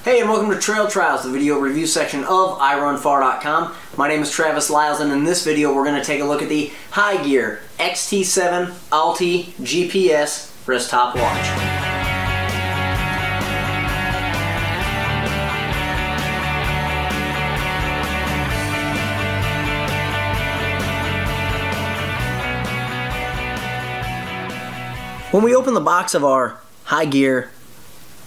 Hey, and welcome to Trail Trials, the video review section of iRunFar.com. My name is Travis Liles, and in this video we're going to take a look at the Highgear XT7 ALTI-GPS wrist top watch. When we open the box of our Highgear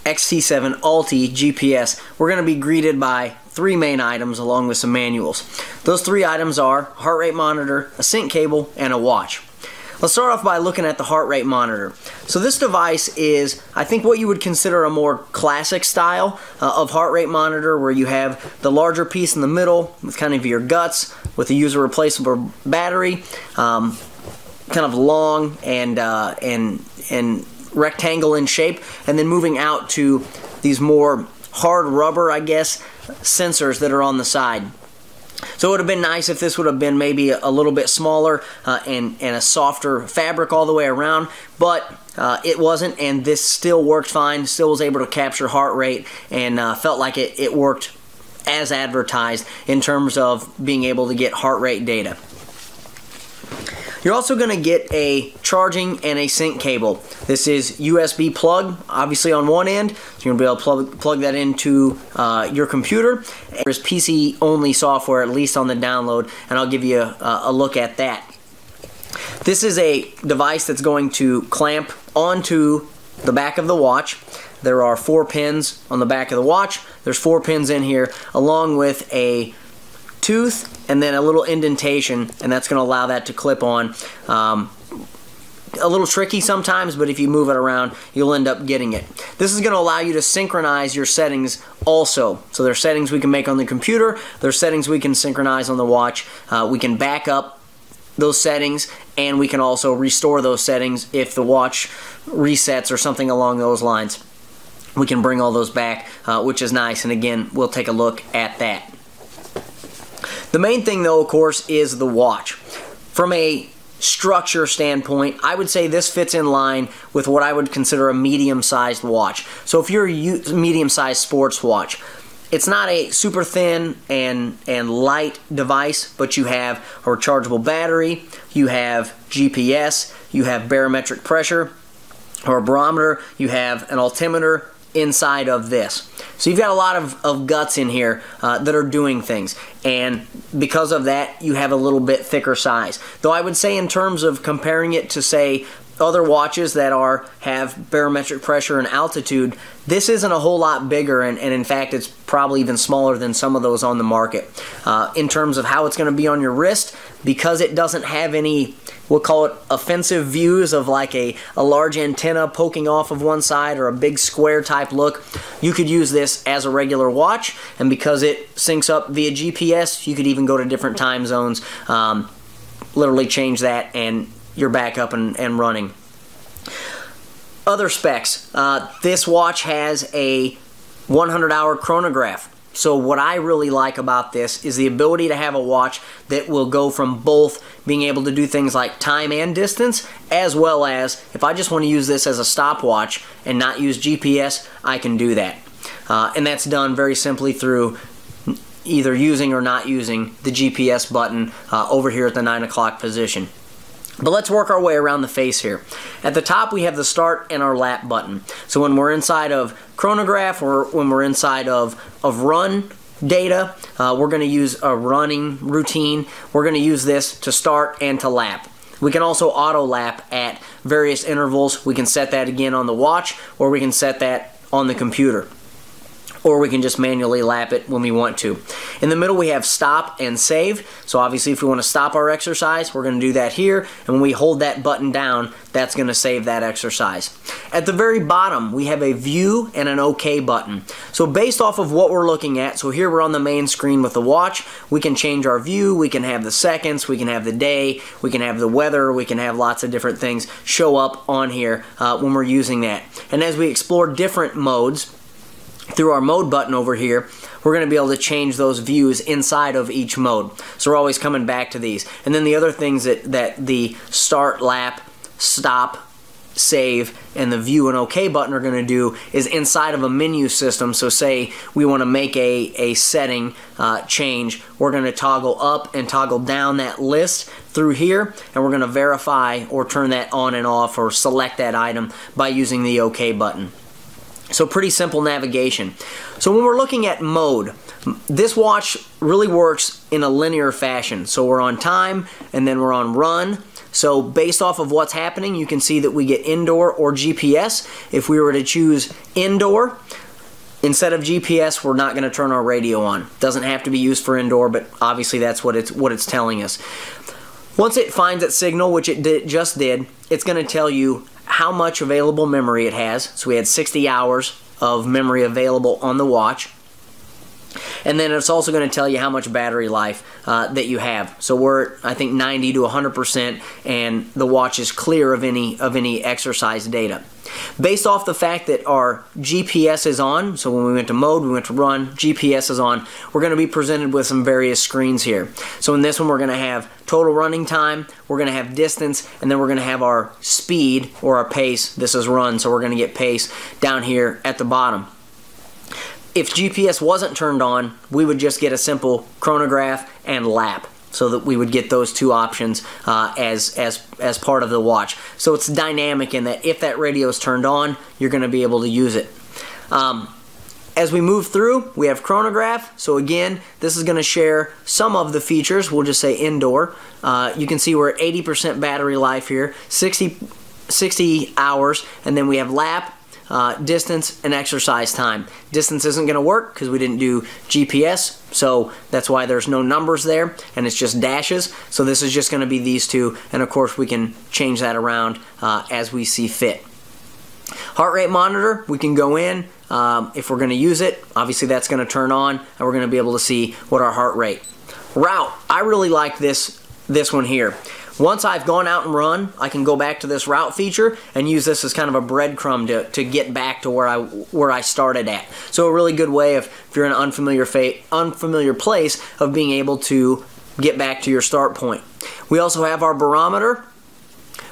XT7 ALTI-GPS, we're going to be greeted by three main items along with some manuals. Those three items are heart rate monitor, a sync cable, and a watch. Let's start off by looking at the heart rate monitor. So this device is, I think, what you would consider a more classic style of heart rate monitor, where you have the larger piece in the middle with kind of your guts with a user replaceable battery, kind of long and rectangle in shape, and then moving out to these more hard rubber, I guess, sensors that are on the side. So it would have been nice if this would have been maybe a little bit smaller and a softer fabric all the way around, but it wasn't, and this still worked fine, still was able to capture heart rate, and felt like it worked as advertised in terms of being able to get heart rate data. You're also going to get a charging and a sync cable. This is USB plug, obviously on one end, so you're going to be able to plug that into your computer. There's PC-only software, at least on the download, and I'll give you a look at that. This is a device that's going to clamp onto the back of the watch. There are 4 pins on the back of the watch. There's 4 pins in here, along with a tooth and then a little indentation, and that's going to allow that to clip on. A little tricky sometimes, but if you move it around, you'll end up getting it. This is going to allow you to synchronize your settings also. So there's settings we can make on the computer, there's settings we can synchronize on the watch. We can back up those settings, and we can also restore those settings if the watch resets or something along those lines. We can bring all those back, which is nice, and again, we'll take a look at that. The main thing, though, of course, is the watch. From a structure standpoint, I would say this fits in line with what I would consider a medium-sized watch. So if you're a medium-sized sports watch, it's not a super thin and light device, but you have a rechargeable battery, you have GPS, you have barometric pressure or a barometer, you have an altimeter inside of this. So you've got a lot of guts in here that are doing things, and because of that you have a little bit thicker size. Though I would say, in terms of comparing it to, say, other watches that have barometric pressure and altitude, this isn't a whole lot bigger, and in fact it's probably even smaller than some of those on the market. In terms of how it's going to be on your wrist, because it doesn't have any, we'll call it, offensive views of like a large antenna poking off of one side or a big square type look, you could use this as a regular watch, and because it syncs up via GPS, you could even go to different time zones, literally change that, and you're back up and running. Other specs. This watch has a 100-hour chronograph. So what I really like about this is the ability to have a watch that will go from both being able to do things like time and distance, as well as, if I just want to use this as a stopwatch and not use GPS, I can do that. And that's done very simply through either using or not using the GPS button over here at the 9 o'clock position. But let's work our way around the face here. At the top we have the start and our lap button. So when we're inside of Chronograph, or when we're inside of run data, we're going to use a running routine. We're going to use this to start and to lap. We can also auto lap at various intervals. We can set that again on the watch, or we can set that on the computer, or we can just manually lap it when we want to. In the middle we have stop and save. So obviously if we want to stop our exercise, we're going to do that here, and when we hold that button down, that's going to save that exercise. At the very bottom we have a view and an OK button. So based off of what we're looking at, so here we're on the main screen with the watch, we can change our view, we can have the seconds, we can have the day, we can have the weather, we can have lots of different things show up on here when we're using that. And as we explore different modes, through our mode button over here, we're going to be able to change those views inside of each mode. So we're always coming back to these. And then the other things that the start, lap, stop, save and the view and OK button are going to do is inside of a menu system. So say we want to make a setting change, we're going to toggle up and toggle down that list through here, and we're going to verify or turn that on and off or select that item by using the OK button. So pretty simple navigation. So when we're looking at mode, this watch really works in a linear fashion. So we're on time and then we're on run. So based off of what's happening, you can see that we get indoor or GPS. If we were to choose indoor, instead of GPS, we're not going to turn our radio on. Doesn't have to be used for indoor, but obviously that's what it's telling us. Once it finds its signal, which it just did, it's going to tell you how much available memory it has. So we had 60 hours of memory available on the watch. And then it's also going to tell you how much battery life that you have. So we're, I think, 90 to 100%, and the watch is clear of any exercise data. Based off the fact that our GPS is on, so when we went to mode, we went to run, GPS is on, we're going to be presented with some various screens here. So in this one, we're going to have total running time, we're going to have distance, and then we're going to have our speed or our pace. This is run, so we're going to get pace down here at the bottom. If GPS wasn't turned on, we would just get a simple chronograph and lap, so that we would get those two options as part of the watch. So it's dynamic in that if that radio is turned on, you're going to be able to use it. As we move through, we have chronograph. So again, this is going to share some of the features. We'll just say indoor. You can see we're at 80% battery life here, 60 hours, and then we have lap, distance, and exercise time. Distance isn't going to work because we didn't do GPS, so that's why there's no numbers there, and it's just dashes. So this is just going to be these two, and of course we can change that around as we see fit. Heart rate monitor, we can go in if we're going to use it. Obviously that's going to turn on, and we're going to be able to see what our heart rate. Route, I really like this one here. Once I've gone out and run, I can go back to this route feature and use this as kind of a breadcrumb to get back to where I started at. So a really good way if you're in an unfamiliar place of being able to get back to your start point. We also have our barometer,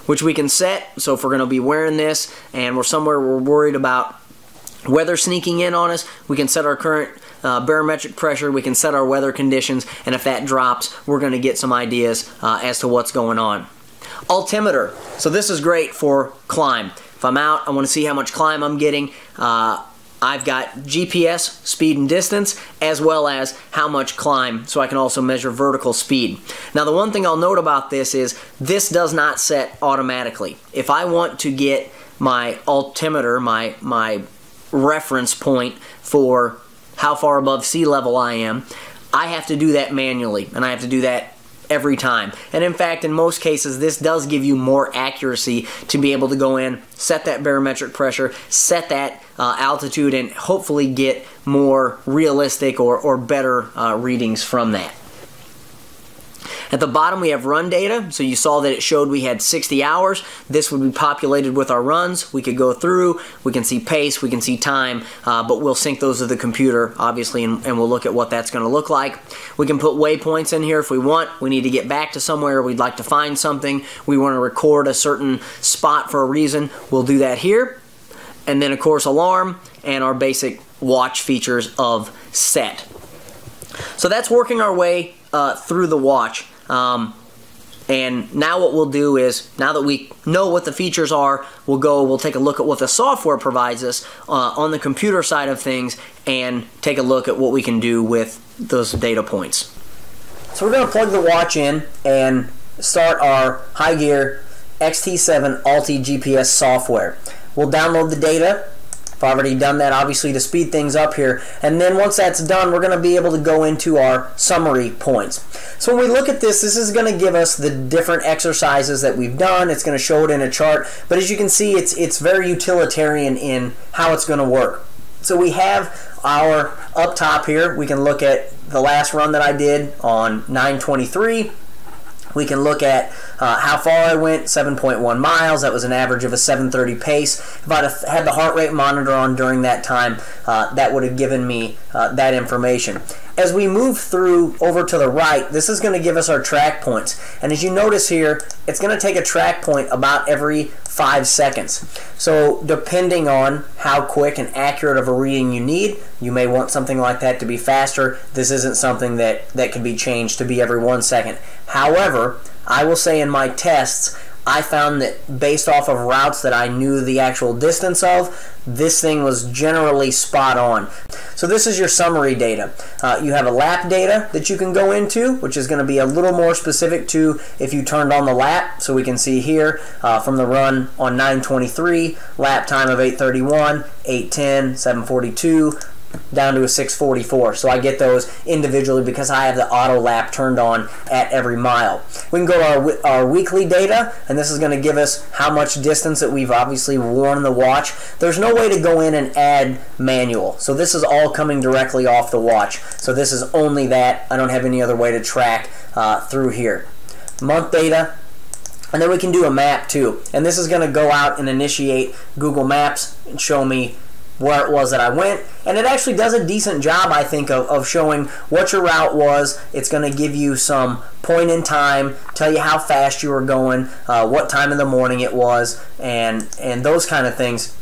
which we can set. So if we're going to be wearing this and we're somewhere we're worried about weather sneaking in on us, we can set our current barometric pressure, we can set our weather conditions, and if that drops, we're going to get some ideas as to what's going on. Altimeter. So this is great for climb. If I'm out, I want to see how much climb I'm getting. I've got GPS, speed and distance, as well as how much climb, so I can also measure vertical speed. Now the one thing I'll note about this is this does not set automatically. If I want to get my altimeter, my reference point for how far above sea level I am, I have to do that manually, and I have to do that every time. And in fact, in most cases, this does give you more accuracy to be able to go in, set that barometric pressure, set that altitude, and hopefully get more realistic or better readings from that. At the bottom we have run data, so you saw that it showed we had 60 hours. This would be populated with our runs. We could go through, we can see pace, we can see time, but we'll sync those to the computer, obviously, and we'll look at what that's going to look like. We can put waypoints in here if we want. We need to get back to somewhere, we'd like to find something, we want to record a certain spot for a reason, we'll do that here. And then of course alarm and our basic watch features of set. So that's working our way through the watch. And now what we'll do is, now that we know what the features are, we'll take a look at what the software provides us on the computer side of things and take a look at what we can do with those data points. So we're going to plug the watch in and start our Highgear XT7 ALTI-GPS software. We'll download the data. I've already done that, obviously, to speed things up here. And then once that's done, we're going to be able to go into our summary points. So when we look at this is going to give us the different exercises that we've done. It's going to show it in a chart. But as you can see, it's very utilitarian in how it's going to work. So we have our up top here. We can look at the last run that I did on 9/23. We can look at how far I went, 7.1 miles. That was an average of a 7:30 pace. If I'd have had the heart rate monitor on during that time, that would have given me that information. As we move through over to the right, this is going to give us our track points. And as you notice here, it's going to take a track point about every 5 seconds. So depending on how quick and accurate of a reading you need, you may want something like that to be faster. This isn't something that can be changed to be every 1 second. However, I will say in my tests, I found that based off of routes that I knew the actual distance of, this thing was generally spot on. So this is your summary data. You have a lap data that you can go into, which is going to be a little more specific to if you turned on the lap. So we can see here from the run on 9:23, lap time of 8:31, 8:10, 7:42, down to a 6:44. So I get those individually because I have the auto lap turned on at every mile. We can go to our weekly data, and this is going to give us how much distance that we've obviously worn the watch. There's no way to go in and add manual, so this is all coming directly off the watch. So this is only that. I don't have any other way to track through here. Month data. And then we can do a map too, and this is going to go out and initiate Google Maps and show me where it was that I went, and it actually does a decent job, I think, of showing what your route was. It's going to give you some point in time, tell you how fast you were going, what time in the morning it was, and those kind of things,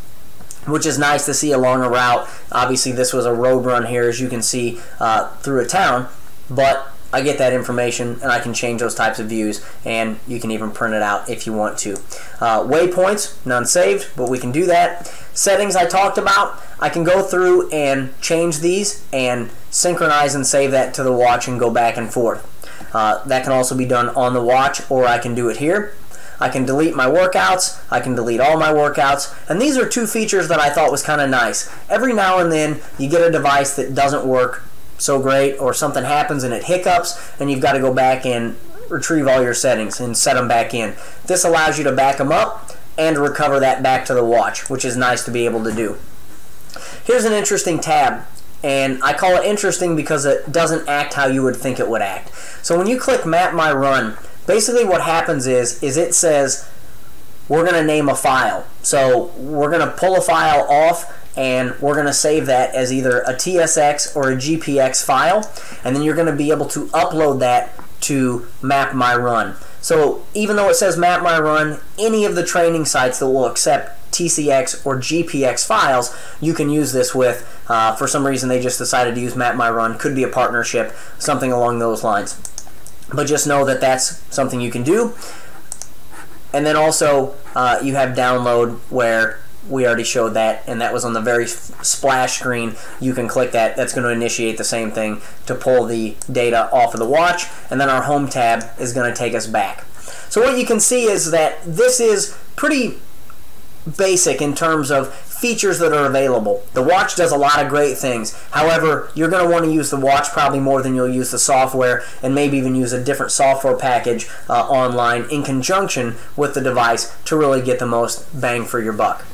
which is nice to see along a route. Obviously this was a road run here, as you can see, through a town, but I get that information and I can change those types of views, and you can even print it out if you want to. Waypoints, none saved, but we can do that. Settings I talked about, I can go through and change these and synchronize and save that to the watch and go back and forth. That can also be done on the watch, or I can do it here. I can delete my workouts, I can delete all my workouts, and these are two features that I thought was kind of nice. Every now and then you get a device that doesn't work so great, or something happens and it hiccups, and you've got to go back and retrieve all your settings and set them back in. This allows you to back them up and recover that back to the watch, which is nice to be able to do. Here's an interesting tab, and I call it interesting because it doesn't act how you would think it would act. So when you click Map My Run, basically what happens is it says we're going to name a file. So we're going to pull a file off, and we're going to save that as either a TSX or a GPX file, and then you're going to be able to upload that to Map My Run. So even though it says Map My Run, any of the training sites that will accept TCX or GPX files, you can use this with. For some reason they just decided to use Map My Run. Could be a partnership, something along those lines. But just know that that's something you can do. And then also you have download, where we already showed that, and that was on the very splash screen. You can click that. That's going to initiate the same thing to pull the data off of the watch, and then our home tab is going to take us back. So what you can see is that this is pretty basic in terms of features that are available. The watch does a lot of great things. However, you're going to want to use the watch probably more than you'll use the software, and maybe even use a different software package online in conjunction with the device to really get the most bang for your buck.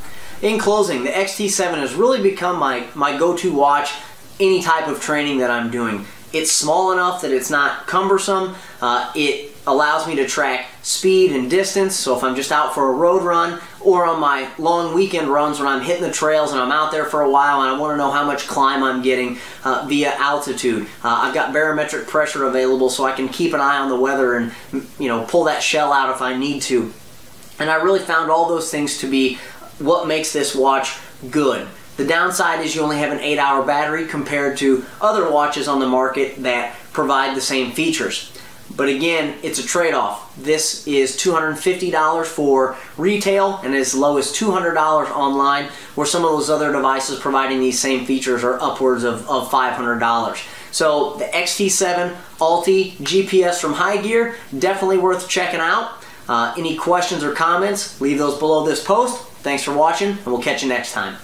In closing, the XT7 has really become my go-to watch any type of training that I'm doing. It's small enough that it's not cumbersome. It allows me to track speed and distance, so if I'm just out for a road run or on my long weekend runs when I'm hitting the trails and I'm out there for a while and I want to know how much climb I'm getting via altitude. I've got barometric pressure available, so I can keep an eye on the weather and, you know, pull that shell out if I need to. And I really found all those things to be what makes this watch good. The downside is you only have an 8-hour battery compared to other watches on the market that provide the same features. But again, it's a trade-off. This is $250 for retail and as low as $200 online, where some of those other devices providing these same features are upwards of $500. So the XT7 ALTI-GPS from Highgear, definitely worth checking out. Any questions or comments, leave those below this post. Thanks for watching, and we'll catch you next time.